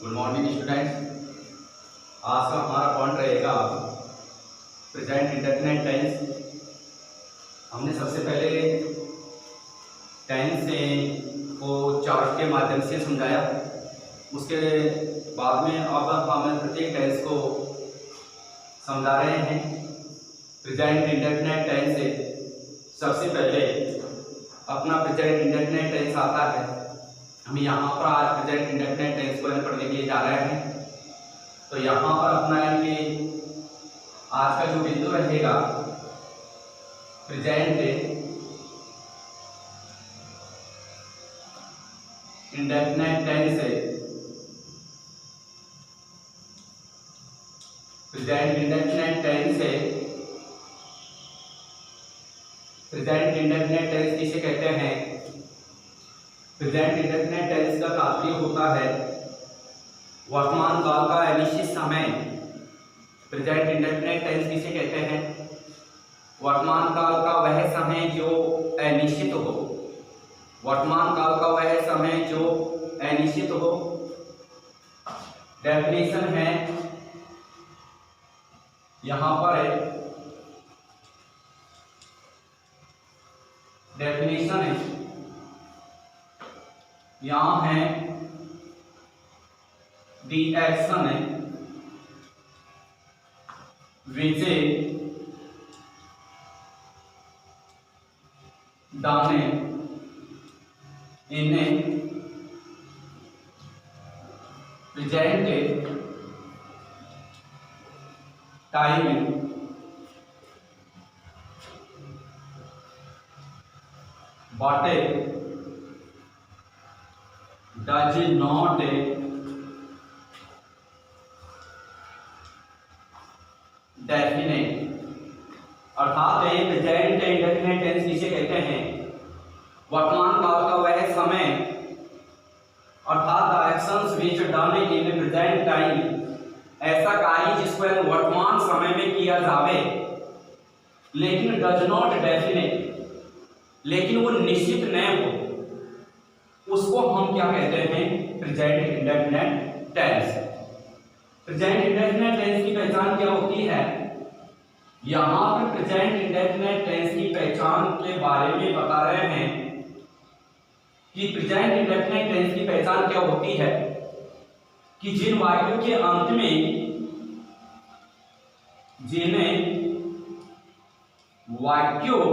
Good morning students. आज का हमारा पॉइंट रहेगा प्रेजेंट इंडेफिनिट टेंस। हमने सबसे पहले टेंस को चार्ट के माध्यम से समझाया। उसके बाद में अब हम प्रत्येक टेंस को समझा रहे हैं। प्रेजेंट इंडेफिनिट टेंस से सबसे पहले अपना प्रेजेंट इंडेफिनिट टेंस आता है। हम यहाँ पर आज प्रेजेंट इंडेफिनिट टेंस को पढ़ने के लिए जा रहे हैं। तो यहाँ पर अपना इनके आज का जो बिंदु रहेगा प्रेजेंट इंडेफिनिट टेंस से प्रेजेंट इंडेफिनिट टेंस से प्रेजेंट इंडेफिनिट टेंस किसे कहते हैं? प्रेजेंट इंडेफिनिट टेंस का तात्पर्य होता है वर्तमान काल का अनिश्चित समय। प्रेजेंट इंडेफिनिट टेंस किसे कहते हैं? वर्तमान काल का वह समय जो अनिश्चित हो। वर्तमान काल का वह समय जो अनिश्चित हो। डेफिनेशन है यहां पर डेफिनेशन है यहाँ है the action which done in present time but does not definite. अर्थात प्रेजेंट इंडेफिनिट टेंस किसे कहते हैं? वर्तमान काल का वह समय अर्थात the actions which done in present time, ऐसा कार्य जिसको वर्तमान समय में किया जावे लेकिन डज नॉट डेफिनेट, लेकिन वो निश्चित न हो, उसको हम क्या कहते हैं? Present indefinite tense. Present indefinite tense की पहचान क्या होती है? यहां पर प्रेजेंट इंडेफिनिट टेंस की पहचान के बारे में बता रहे हैं कि प्रेजेंट इंडेफिनिट टेंस की पहचान क्या होती है कि जिन वाक्यों के अंत में वाक्यों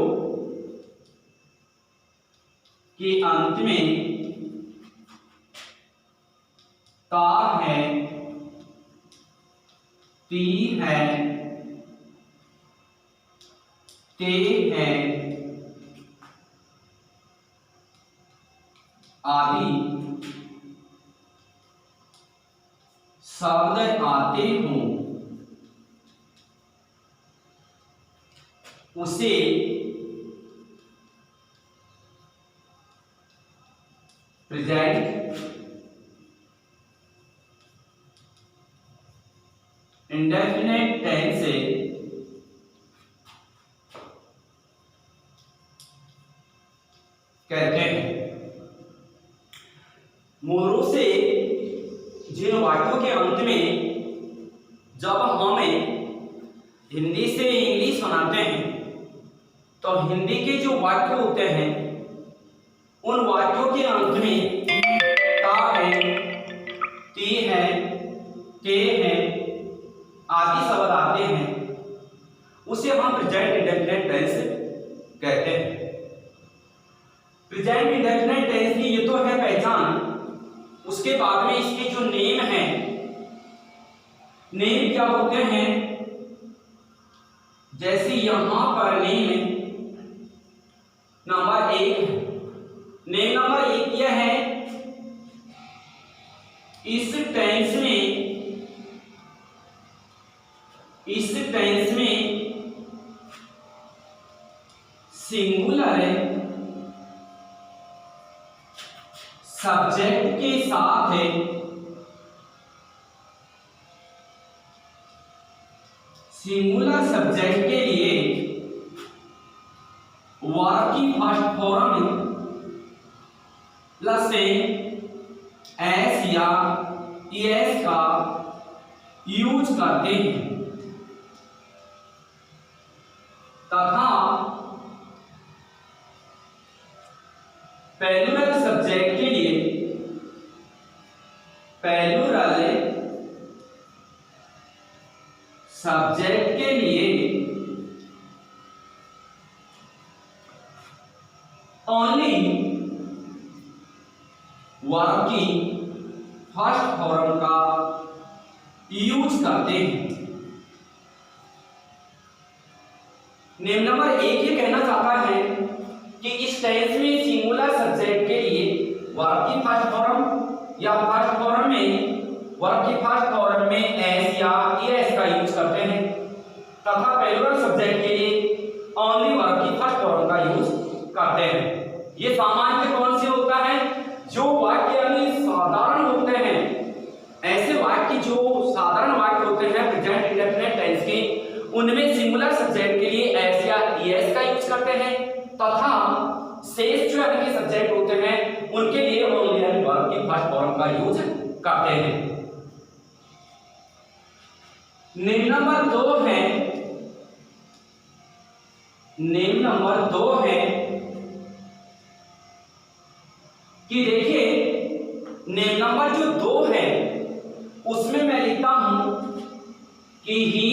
के अंत में ता है, ती है, ते है आदि शब्द आते हों, उसे प्रेजेंट इंडेफिनिट टेंस से कहते हैं। मूल रूप से जिन वाक्यों के अंत में जब हम हिंदी से इंग्लिश बनाते हैं तो हिंदी के जो वाक्य होते हैं उन वाक्यों के अंत में ता है, ती है, ते है आदि शब्द आते हैं, उसे हम प्रेजेंट इंडेफिनिट टेंस कहते हैं। प्रेजेंट इंडेफिनिट टेंस की ये तो है पहचान। उसके बाद में इसके जो नेम है, नेम क्या होते हैं? जैसे यहां पर नेम नंबर 1 है। नेम नंबर 1 यह है इस टेंस में सिंगुलर सब्जेक्ट के साथ सिंगुलर सब्जेक्ट के लिए वर्ब की फर्स्ट फॉर्म प्लस एस या ईएस का यूज करते हैं तथा प्लूरल सब्जेक्ट के लिए प्लूरल सब्जेक्ट के लिए ओनली वर्ब की फर्स्ट फॉर्म का यूज करते हैं। नियम नंबर 1 ये कहना चाहता है कि इस टेंस में सिंगुलर सब्जेक्ट के लिए वर्ब की फर्स्ट फॉर्म या फर्स्ट फॉर्म में वर्ब की फर्स्ट फॉर्म में एस या ईएस का यूज करते हैं तथा प्लूरल सब्जेक्ट के लिए ओनली वर्ब की फर्स्ट फॉर्म का यूज करते हैं। ये सामान्य कौन से होता है? जो वाक्य यानी साधारण होते हैं, ऐसे वाक्य जो साधारण वाक्य होते हैं प्रेजेंट इंडेफिनिट टेंस के, उनमें सिंगुलर सब्जेक्ट के लिए एस या ईएस का यूज करते हैं तथा शेष जो यानी कि सब्जेक्ट होते हैं उनके लिए ओनली वर्ब की फर्स्ट फॉर्म का यूज करते हैं। नियम नंबर 2 है कि देखिए नियम नंबर जो 2 है उसमें मैं लिखता हूं कि ही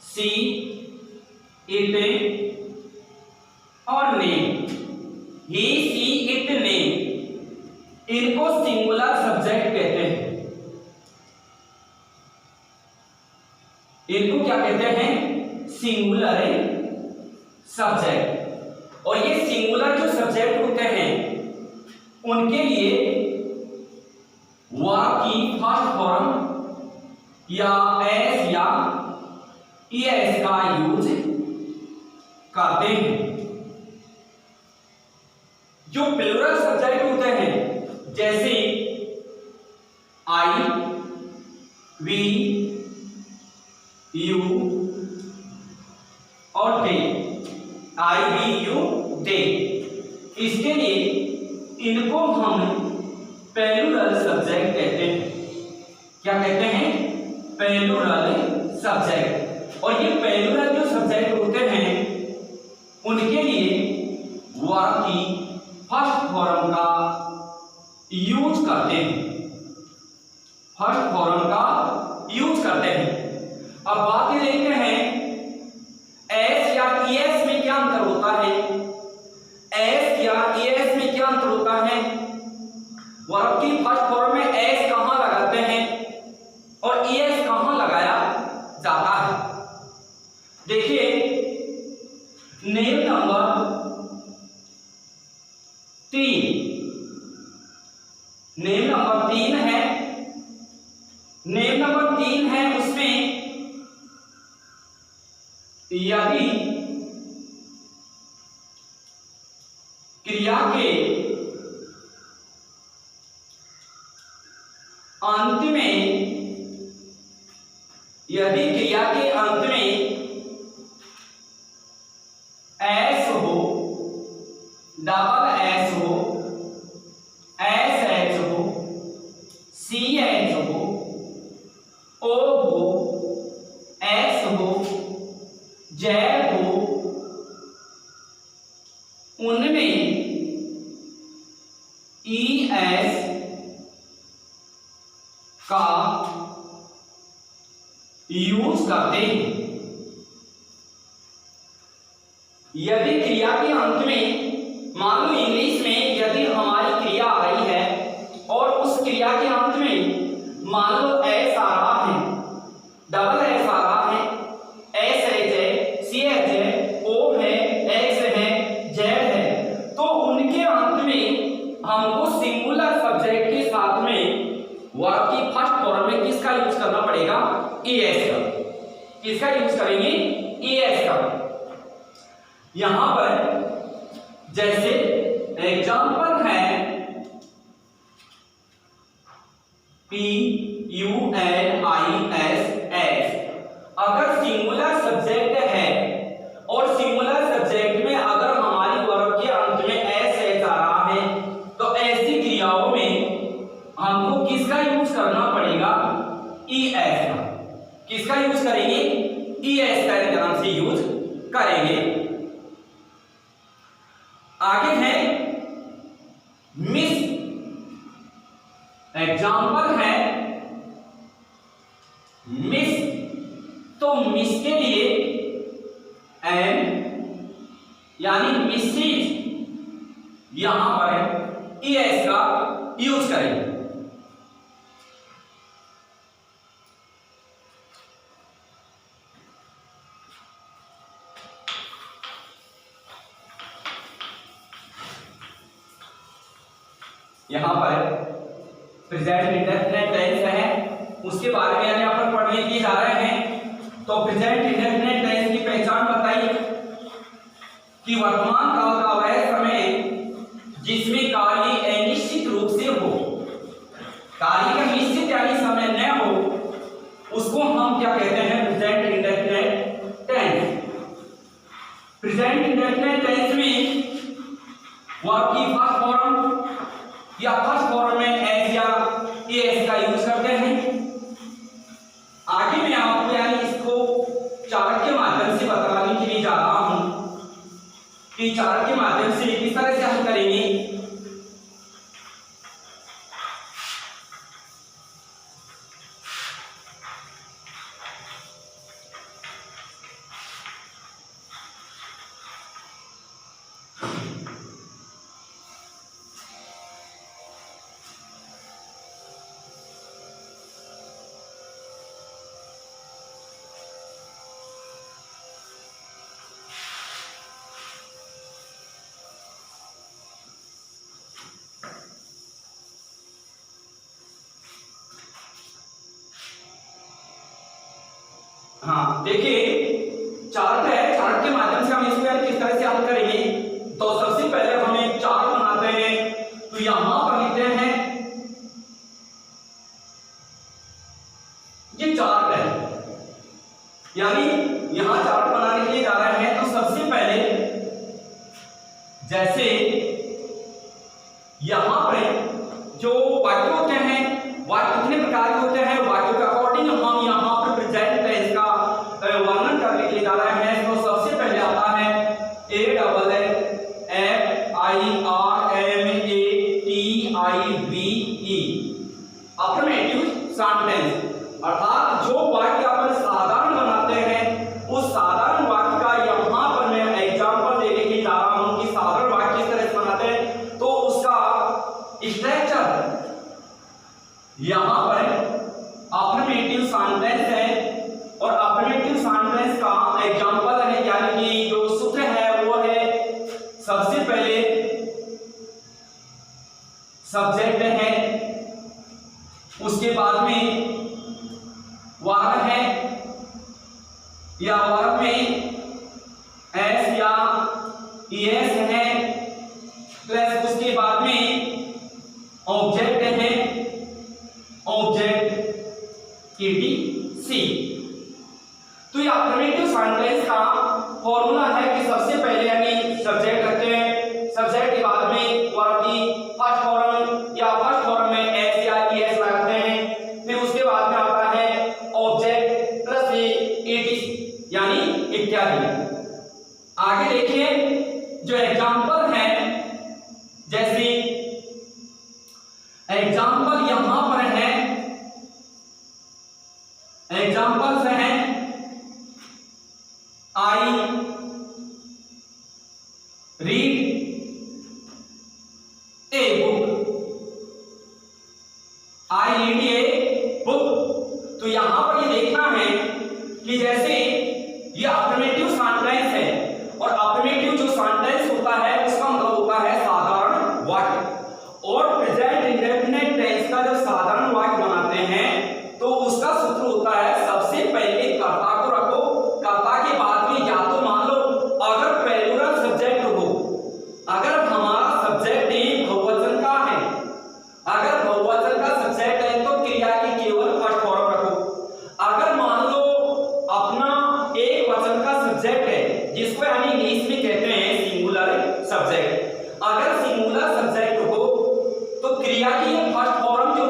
सी इट और name, he see it name, इनको सिंगुलर सब्जेक्ट कहते हैं। इनको क्या कहते हैं? Singular subject. और ये सिंगुलर जो सब्जेक्ट होते हैं उनके लिए वर्ब की फर्स्ट फॉर्म या एस या ईएस का यूज करते हैं। जो प्लूरल सब्जेक्ट होते हैं जैसे आई, वी, यू और दे, आई वी यू दे, इसके लिए इनको हम प्लूरल सब्जेक्ट कहते हैं। क्या कहते हैं? Plural subject. और ये प्लूरल जो सब्जेक्ट होते हैं उनके लिए वर्ब की फर्स्ट फॉर्म का यूज करते हैं, फर्स्ट फॉर्म का यूज करते हैं। अब बात ये देखते हैं एस या ईएस में क्या अंतर होता है? एस या ईएस में क्या अंतर होता है? वर्ब की फर्स्ट फॉर्म में एस कहां लगाते हैं और ईएस कहां लगाया जाता है? देखिए नियम नंबर 3, नियम नंबर 3 है, नियम नंबर 3 है उसमें यदि क्रिया के अंत में, यदि क्रिया के अंत में एस हो, डबल एस हो, एस एच हो, सी एच हो, ओ हो, एक्स हो, जेड हो, उनमें ई एस का यूज करते हैं। यदि क्रिया के अंत में, मान लो इंग्लिश में यदि हमारी क्रिया आ रही है और उस क्रिया के अंत में मान लो एस आ रहा है, डबल एस आ रहा है, एस एच है, सी एच है, ओ है, एक्स है, जेड है, तो उनके अंत में हमको सिंगुलर सब्जेक्ट के साथ में वर्ब की फर्स्ट फॉर्म में किसका यूज करना पड़ेगा? ईएस का। किसका यूज करेंगे? ईएस का। यहां पर जैसे एग्जांपल है P U L I S S, अगर सिंगुलर सब्जेक्ट है और सिंगुलर सब्जेक्ट में अगर हमारी वर्ब के अंत में एस एच आ रहा है तो ऐसी क्रियाओं में हमको किसका यूज करना पड़ेगा, ES का। किसका यूज करेंगे, ES का नाम से यूज करेंगे। आगे है मिस, एग्जाम्पल है मिस, तो मिस के लिए एम यानी मिसेज यहां पर ES का यूज करेंगे। यहां पर प्रेजेंट इंडेफिनिट टेंस है, उसके बारे में यहां पर पढ़ने की जा रहे हैं। तो प्रेजेंट इंडेफिनिट टेंस की पहचान बताइए कि वर्तमान काल का वह समय जिसमें कार्य अनिश्चित रूप से हो, कार्य का निश्चित यानी समय न हो, उसको हम क्या कहते हैं, present indefinite tense. Present indefinite tense में वर्ब की फर्स्ट फॉर्म या फर्स्ट फॉर्म में एस या एस का यूज करते हैं। आगे मैं आपको यानी इसको चार्ट के माध्यम से बताने के लिए जा रहा हूं कि चार्ट के माध्यम से किस तरह से हम करेंगे। हाँ देखिए चार्ट है, चार्ट के माध्यम से हम इसको यार किस तरह से हल करेंगे। तो सबसे पहले हम एक चार्ट बनाते हैं। तो यहां पर लिखते हैं ये चार्ट है, यानी यहां चार्ट बनाने के लिए जा रहे हैं। तो सबसे पहले जैसे यहां पर जो वाक्य होते हैं, वाक्य कितने प्रकार के होते हैं, वाक्यों के अकॉर्डिंग हम यहां पर प्रेजेंट टेंस का वर्णन करने के लिए जा रहे हैं। तो सबसे पहले आता है AFFIRMATIVE, अफर्मेटिव सेंटेंस, अर्थात जो वाक्य अपन साधारण बनाते हैं उस साधारण वाक्य का यहां पर मैं एग्जांपल देने के लिए जा रहा हूं कि साधारण वाक्य किस तरह से बनाते हैं। तो उसका स्ट्रक्चर यहां पर अफर्मेटिव सेंटेंस है और अफर्मेटिव सेंटेंस का एग्जांपल है, यानी कि जो सूत्र है वो है सबसे पहले सब्जेक्ट है, उसके बाद में वर्ब है या वर्ब में एस या ईएस है, प्लस उसके बाद में ऑब्जेक्ट है, ऑब्जेक्ट ईटीसी। तो ये अफर्मेटिव सेंटेंस का फॉर्मूला है कि सबसे पहले यानी सब्जेक्ट रखते हैं, सब्जेक्ट के बाद में वर्ब की फर्स्ट फॉर्म या फर्स्ट फॉर्म में एस या ईएस लगाते हैं, फिर उसके बाद में आता है ऑब्जेक्ट प्लस ईटीसी यानी इत्यादि। आगे देखिए जो एग्जांपल है, जैसे एग्जांपल यहां पर है, एग्जांपल्स हैं I read a book, I read a book. तो यहां पर ये देखना है कि जैसे ये अफर्मेटिव सेंटेंस है और अफर्मेटिव जो सेंटेंस होता है उसका मतलब होता है साधारण वाक्य, और प्रेजेंट इंडेफिनिट टेंस का जब साधारण वाक्य बनाते हैं तो उसका सूत्र होता है सबसे पहले कर्ता को रखो, कर्ता के बाद में या तो मान लो अगर प्लूरल सब्जेक्ट हो, अगर हमारा सब्जेक्ट ही बहुवचन का है, अगर बहुवचन का सब्जेक्ट है तो क्रिया की केवल फर्स्ट फॉर्म रखो। अगर मान लो अपना एक वचन का सब्जेक्ट है जिसको यानी इंग्लिश में कहते हैं सिंगुलर सब्जेक्ट, अगर सिंगुलर सब्जेक्ट हो तो क्रिया की फर्स्ट फॉर्म जो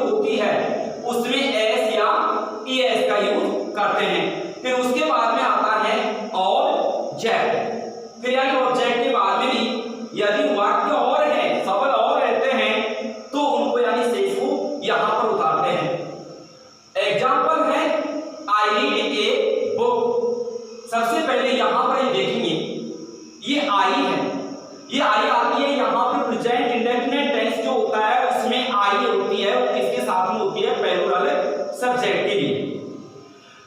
है वो किसके साथ में होती है, प्लूरल सब्जेक्ट के लिए।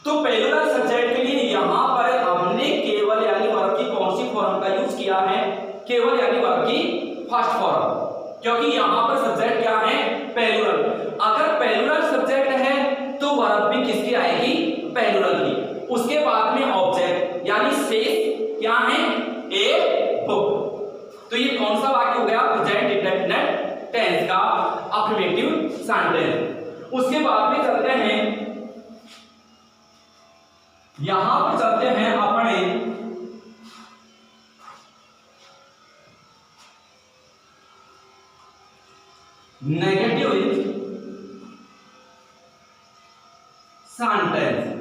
तो प्लूरल सब्जेक्ट के लिए यहां पर हमने केवल यानी वर्ब की कौन सी फॉर्म का यूज किया है, केवल यानी वर्ब की फर्स्ट फॉर्म, क्योंकि यहां पर सब्जेक्ट क्या है, प्लूरल। अगर प्लूरल सब्जेक्ट है तो वर्ब भी किसकी आएगी, प्लूरल की। उसके बाद में ऑब्जेक्ट यानी शेष क्या है, ए बुक। तो ये कौन सा वाक्य हो गया, प्रेजेंट इंडेफिनिट टेंस का अफर्मेटिव सेंटेंस। उसके बाद में चलते हैं, यहां पर चलते हैं अपने नेगेटिव सेंटेंस।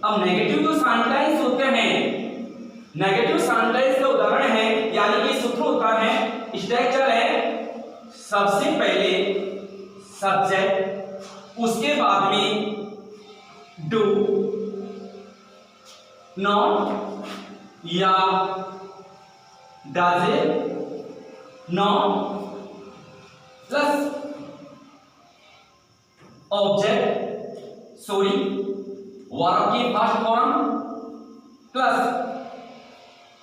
अब नेगेटिव जो सेंटेंस होते हैं, नेगेटिव सेंटेंस का उदाहरण है यानी कि सूत्र होता है, स्ट्रक्चर है सबसे पहले सब्जेक्ट, उसके बाद में डू नॉट या does not plus object sorry verb की फर्स्ट फॉर्म प्लस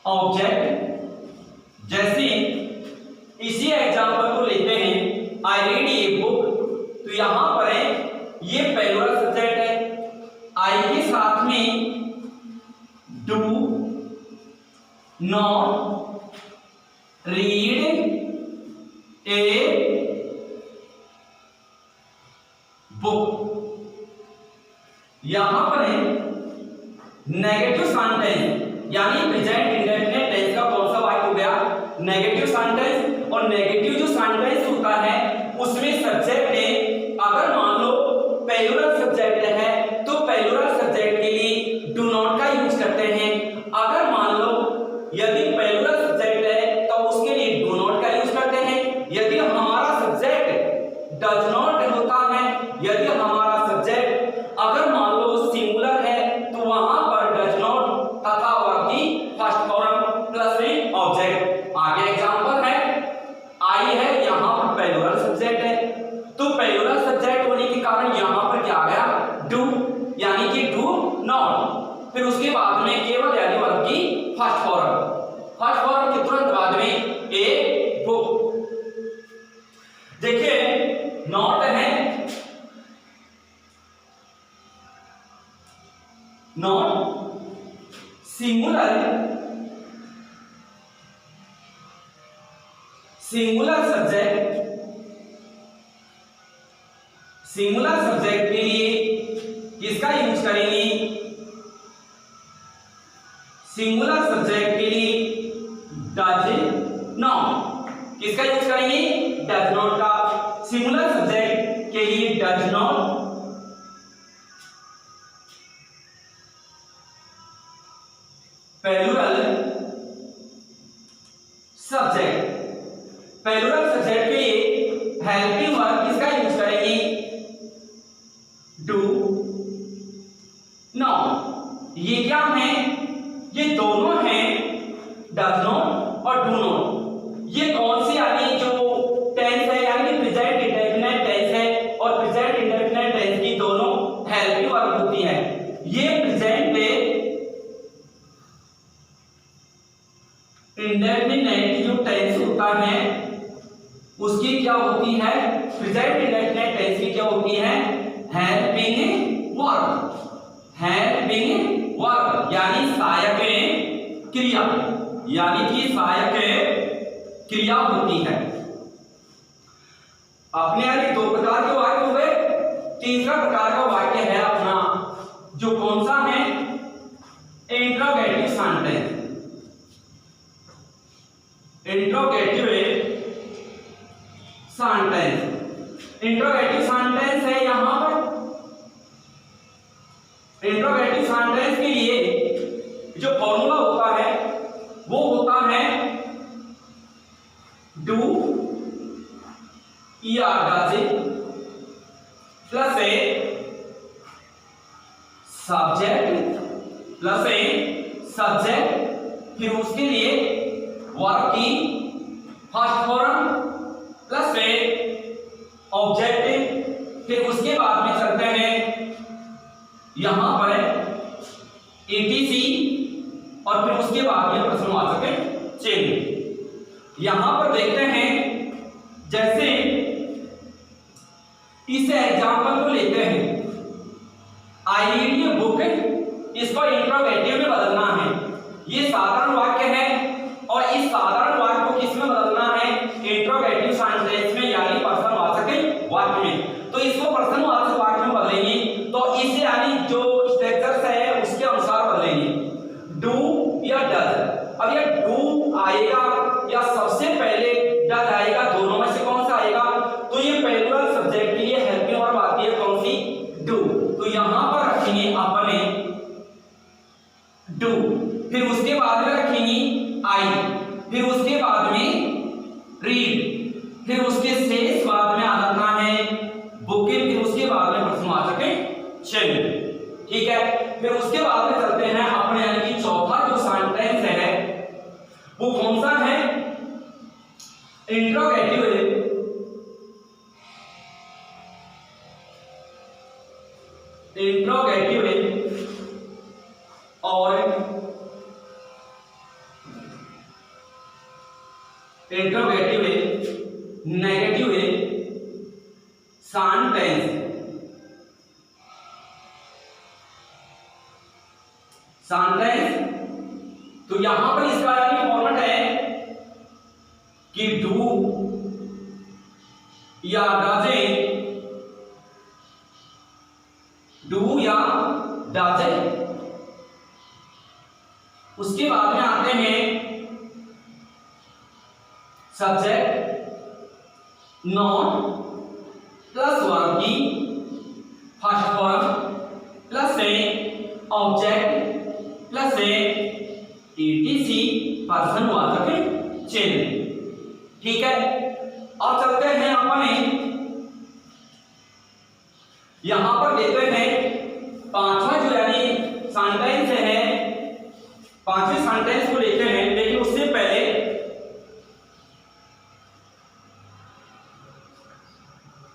ऑब्जेक्ट। जैसे इसी एग्जांपल को लेते हैं, आई रीड ए बुक, तो यहां पर है ये प्लूरल सब्जेक्ट है, आई के साथ में do not read a book. यहां पर है नेगेटिव सेंटेंस यानी प्रेजेंट इंडेफिनिट टेंस का कौन सा वाक्य हो गया, नेगेटिव सेंटेंस। और नेगेटिव जो सेंटेंस होता है उसमें सब्जेक्ट है, अगर मान लो प्लूरल सब्जेक्ट है तो प्लूरल सब्जेक्ट के लिए डू नॉट का यूज करते हैं। अगर मान लो यदि प्लूरल सब्जेक्ट है तो उसके लिए डू नॉट का यूज करते हैं। यदि हमारा सब्जेक्ट डज नॉट होता है, यदि हमारा सब्जेक्ट अगर मान लो सिंगुलर है तो वहां पर डज नॉट तथा वर्ब की फर्स्ट फॉर्म प्लस में ऑब्जेक्ट। आगे एग्जांपल है, आई है यहां पर प्लूरल सब्जेक्ट है, तो प्लूरल सब्जेक्ट होने के कारण यहां पर क्या आ गया, डू यानी कि डू नॉट। फिर उसके बाद में केवल यानी वर्ब की फर्स्ट फॉर्म, फर्स्ट फॉर्म के तुरंत बाद में ए बुक। देखिए नॉट है, not singular, singular subject, singular subject के लिए किसका यूज करेंगे, सिंगुलर सब्जेक्ट के लिए डज नॉट, किसका यूज करेंगे, डज नॉट का। सिंगुलर सब्जेक्ट के लिए does not, plural subject, plural subject के लिए हेल्पिंग वर्ब किसका यूज करेंगे, डू नॉट। ये क्या है, ये दोनों हैं डज नॉट और डू नॉट। ये कौन सी यानी जो टेंस है यानी प्रेजेंट इंडेफिनिट टेंस है, और प्रेजेंट इंडेफिनिट टेंस की दोनों हेल्पिंग वर्ब होती है। ये प्रेजेंट इंडेफिनिट जो टेंस होता है उसकी क्या होती है, प्रेजेंट इंडेफिनिट टेंस की क्या होती है, हेल्पिंग वर्ब, हेल्पिंग वर्ब यानी सहायक क्रिया, यानी कि सहायक क्रिया होती है। अपने यानी दो प्रकार के वाक्य हो गए। तीसरा प्रकार का वाक्य है अपना जो कौन सा है, interrogative sentence. Interrogative sentence, interrogative sentence है यहां पर। इंट्रोगेटिव सेंटेंस के लिए जो फॉर्मूला होता है वो होता है डू या does plus a subject, plus a subject, फिर उसके लिए वर्ब की फर्स्ट फॉर्म प्लस ए ऑब्जेक्ट यहां पर etc और फिर उसके बाद में प्रश्नवाचक चिन्ह। यहां पर देखते हैं, जैसे इस एग्जांपल को लेते हैं, आई रीड ए बुक, इसको इंट्रोगेटिव में बदलना है। ये साधारण वाक्य है और इस साधारण वाक्य को किस में बदलना है? इंट्रोगेटिव सेंटेंस में, यानी प्रश्नवाचक वाक्य में। तो इसको प्रश्नवाचक वाक्य में बदलेंगे, तो इसे यानी जो स्ट्रक्चर है उसके अनुसार बदलेंगे, डू या डज। अब ये डू आएगा या सबसे पहले डज आएगा, दोनों में से कौन सा आएगा? तो ये प्लूरल सब्जेक्ट के लिए हेल्पिंग वर्ब आती है, कौन सी? डू। तो यहां पर रखेंगे अपने डू, फिर उसके बाद में रखेंगे आई, फिर उसके बाद में रीड, फिर उसके शेष बाद में आ जाता है बुक, फिर उसके बाद में प्रश्नवाचक चिन्ह। ठीक है, फिर उसके बाद में चलते हैं अपने यानी कि चौथा जो सेंटेंस है वो कौन सा है? इंट्रोगेटिव है। इंट्रोगेटिव है और इंट्रोगेटिव है, नेगेटिव है सेंटेंस। सेंटेंस तो यहां पर इसका यानी फॉर्मेट है कि डू या डजे, डू या डजे। उसके बाद में आते हैं सब्जेक्ट, नॉट प्लस वर्ब की फर्स्ट फॉर्म प्लस से ऑब्जेक्ट प्लस से etc प्रश्नवाचक चिन्ह। ठीक है, अब चलते हैं अपने यहां पर देखते हैं पांचवा जो यानी सेंटेंस है, पांचवें सेंटेंस को लेते हैं, लेकिन उससे पहले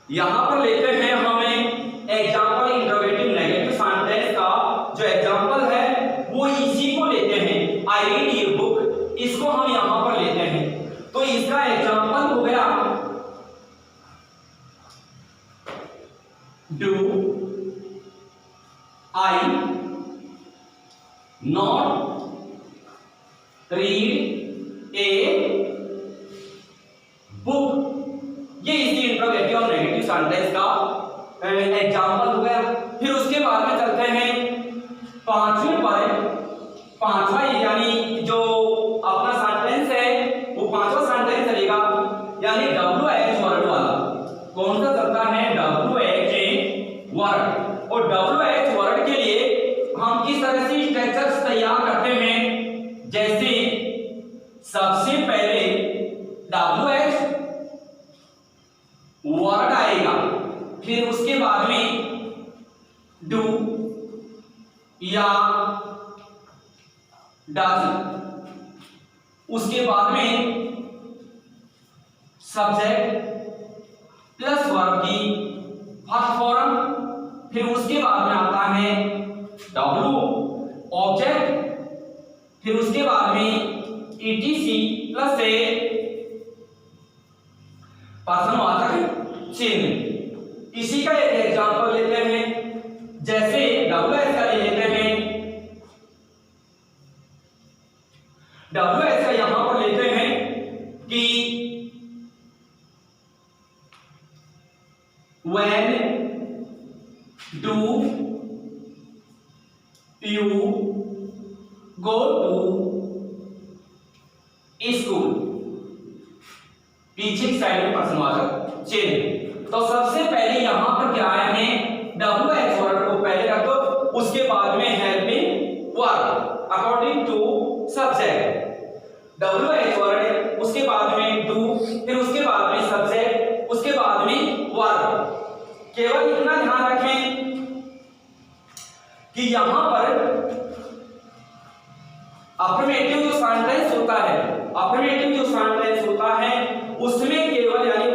यहां पर लेते हैं हमें एग्जांपल इंट्रोगेटिव नेगेटिव सेंटेंस का जो एग्जांपल है वो इसी को लेते हैं, आई रीड ए बुक, इसको हम यहां पर लेते हैं। तो इसका एग्जांपल हो गया do I not read a book, ये इसी इंट्रोगेटिव और नेगेटिव सेंटेंस का एग्जांपल हो गया। फिर उसके बाद में चलते हैं पांचवें पर, पांचवा यानी जो अपना सेंटेंस है वो पांचवा सेंटेंस चलेगा यानी WH वर्ड वाला। कौन सा चलता है? WH word. और WH वर्ड के लिए हम किस तरह से स्ट्रक्चर्स तैयार करते हैं? जैसे सबसे पहले WH वर्ड आएगा, फिर उसके बाद में डू या डज, उसके बाद में सब्जेक्ट प्लस वर्ब की फर्स्ट फॉर्म, फिर उसके बाद में आता है डब्ल्यू ऑब्जेक्ट, फिर उसके बाद में etc प्लस ए प्रश्नवाचक चिन्ह। इसी का एक एग्जांपल लेते हैं, जैसे WH का ले लेते हैं, WH का यहां पर लेते हैं कि when do you go to school, पीछे की साइड में प्रश्नवाचक चिन्ह। तो सबसे पहले यहां पर क्या आया है? WH वर्ड को पहले रख दो, उसके बाद में helping verb according to subject. WH word, उसके बाद में डू, फिर उसके बाद में सब्जेक्ट, उसके बाद में वर्ब। केवल इतना ध्यान रखें कि यहां पर अफर्मेटिव जो सेंटेंस होता है, अफर्मेटिव जो सेंटेंस होता है उसमें केवल यानी